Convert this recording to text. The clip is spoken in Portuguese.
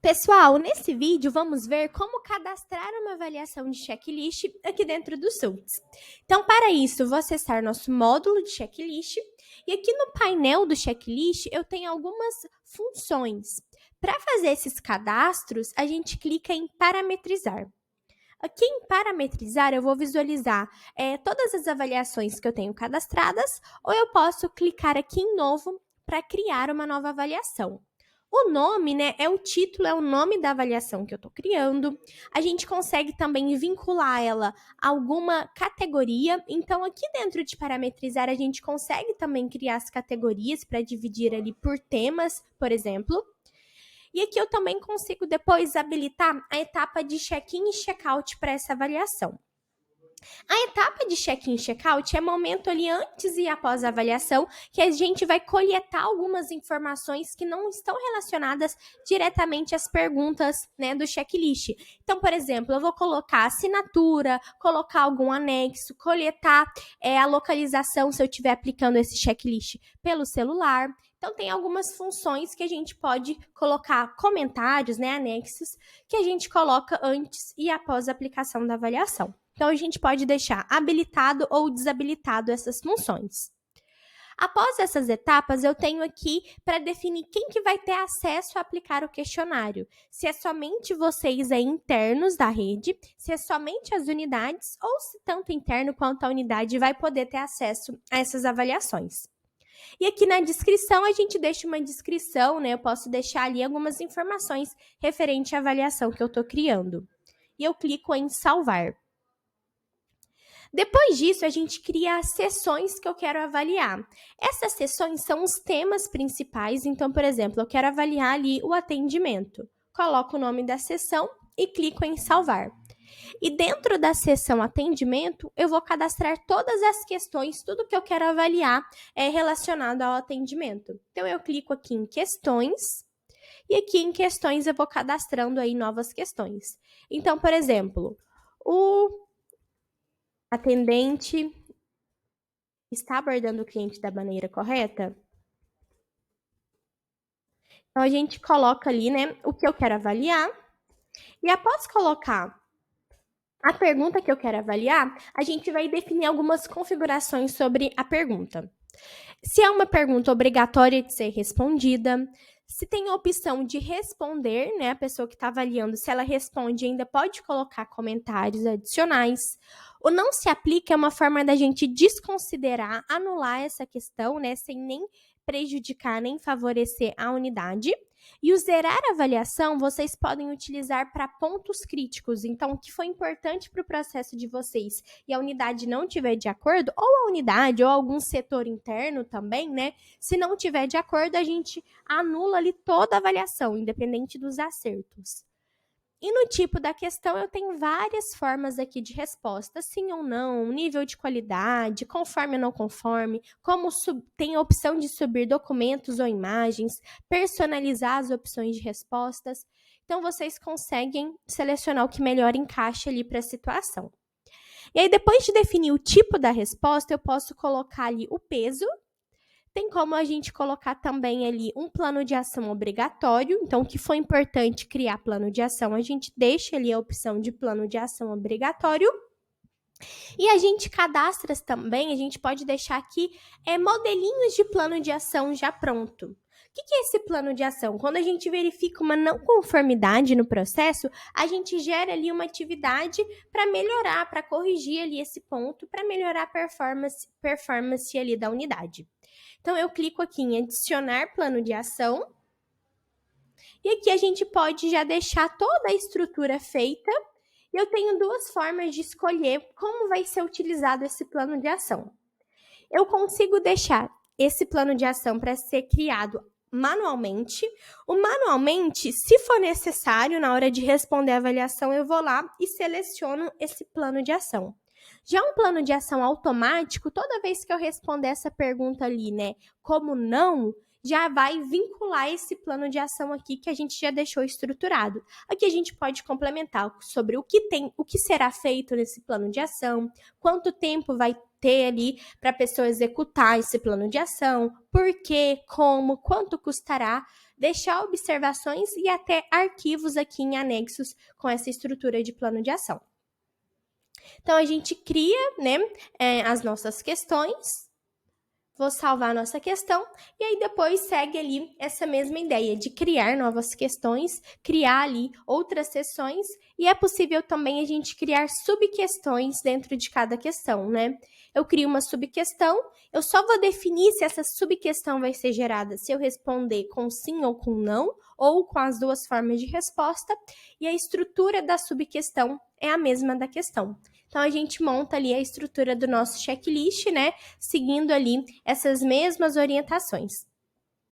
Pessoal, nesse vídeo vamos ver como cadastrar uma avaliação de checklist aqui dentro do SULTS. Então, para isso, vou acessar nosso módulo de checklist e aqui no painel do checklist eu tenho algumas funções. Para fazer esses cadastros, a gente clica em parametrizar. Aqui em parametrizar, eu vou visualizar todas as avaliações que eu tenho cadastradas, ou eu posso clicar aqui em novo para criar uma nova avaliação. O nome, é o título, é o nome da avaliação que eu estou criando. A gente consegue também vincular ela a alguma categoria. Então, aqui dentro de parametrizar, a gente consegue também criar as categorias para dividir ali por temas, por exemplo. E aqui eu também consigo depois habilitar a etapa de check-in e check-out para essa avaliação. A etapa de check-in e check-out é momento ali antes e após a avaliação que a gente vai coletar algumas informações que não estão relacionadas diretamente às perguntas, do checklist. Então, por exemplo, eu vou colocar assinatura, colocar algum anexo, coletar a localização se eu estiver aplicando esse checklist pelo celular. Então, tem algumas funções que a gente pode colocar comentários, anexos, que a gente coloca antes e após a aplicação da avaliação. Então, a gente pode deixar habilitado ou desabilitado essas funções. Após essas etapas, eu tenho aqui para definir quem que vai ter acesso a aplicar o questionário. Se é somente vocês internos da rede, se é somente as unidades, ou se tanto interno quanto a unidade vai poder ter acesso a essas avaliações. E aqui na descrição, a gente deixa uma descrição, eu posso deixar ali algumas informações referente à avaliação que eu estou criando. E eu clico em salvar. Depois disso, a gente cria as sessões que eu quero avaliar. Essas sessões são os temas principais. Então, por exemplo, eu quero avaliar ali o atendimento. Coloco o nome da sessão e clico em salvar. E dentro da seção atendimento, eu vou cadastrar todas as questões, tudo que eu quero avaliar é relacionado ao atendimento. Então, eu clico aqui em questões e aqui em questões eu vou cadastrando aí novas questões. Então, por exemplo, o atendente está abordando o cliente da maneira correta? Então, a gente coloca ali, o que eu quero avaliar. E após colocar a pergunta que eu quero avaliar, a gente vai definir algumas configurações sobre a pergunta. Se é uma pergunta obrigatória de ser respondida, se tem a opção de responder, a pessoa que está avaliando, se ela responde, ainda pode colocar comentários adicionais. O não se aplica é uma forma da gente desconsiderar, anular essa questão, sem nem prejudicar nem favorecer a unidade. E o zerar a avaliação, vocês podem utilizar para pontos críticos. Então, o que foi importante para o processo de vocês e a unidade não tiver de acordo, ou a unidade ou algum setor interno também, se não tiver de acordo, a gente anula ali toda a avaliação, independente dos acertos. E no tipo da questão, eu tenho várias formas aqui de resposta, sim ou não, nível de qualidade, conforme ou não conforme, como tem a opção de subir documentos ou imagens, personalizar as opções de respostas. Então, vocês conseguem selecionar o que melhor encaixa ali para a situação. E aí, depois de definir o tipo da resposta, eu posso colocar ali o peso. Tem como a gente colocar também ali um plano de ação obrigatório. Então, o que foi importante criar plano de ação, a gente deixa ali a opção de plano de ação obrigatório. E a gente cadastra também, a gente pode deixar aqui modelinhos de plano de ação já pronto. O que é esse plano de ação? Quando a gente verifica uma não conformidade no processo, a gente gera ali uma atividade para melhorar, para corrigir ali esse ponto, para melhorar a performance ali da unidade. Então, eu clico aqui em adicionar plano de ação. E aqui a gente pode já deixar toda a estrutura feita. Eu tenho duas formas de escolher como vai ser utilizado esse plano de ação. Eu consigo deixar esse plano de ação para ser criado manualmente. O manualmente, se for necessário, na hora de responder a avaliação, eu vou lá e seleciono esse plano de ação. Já um plano de ação automático, toda vez que eu responder essa pergunta ali, como não, já vai vincular esse plano de ação aqui que a gente já deixou estruturado. Aqui a gente pode complementar sobre o que será feito nesse plano de ação, quanto tempo vai ter ali para a pessoa executar esse plano de ação, por quê, como, quanto custará, deixar observações e até arquivos aqui em anexos com essa estrutura de plano de ação. Então, a gente cria, né, as nossas questões. Vou salvar a nossa questão e aí depois segue ali essa mesma ideia de criar novas questões, criar ali outras seções e é possível também a gente criar subquestões dentro de cada questão, né? Eu crio uma subquestão, eu só vou definir se essa subquestão vai ser gerada se eu responder com sim ou com não, ou com as duas formas de resposta, e a estrutura da subquestão é a mesma da questão. Então, a gente monta ali a estrutura do nosso checklist, né? Seguindo ali essas mesmas orientações.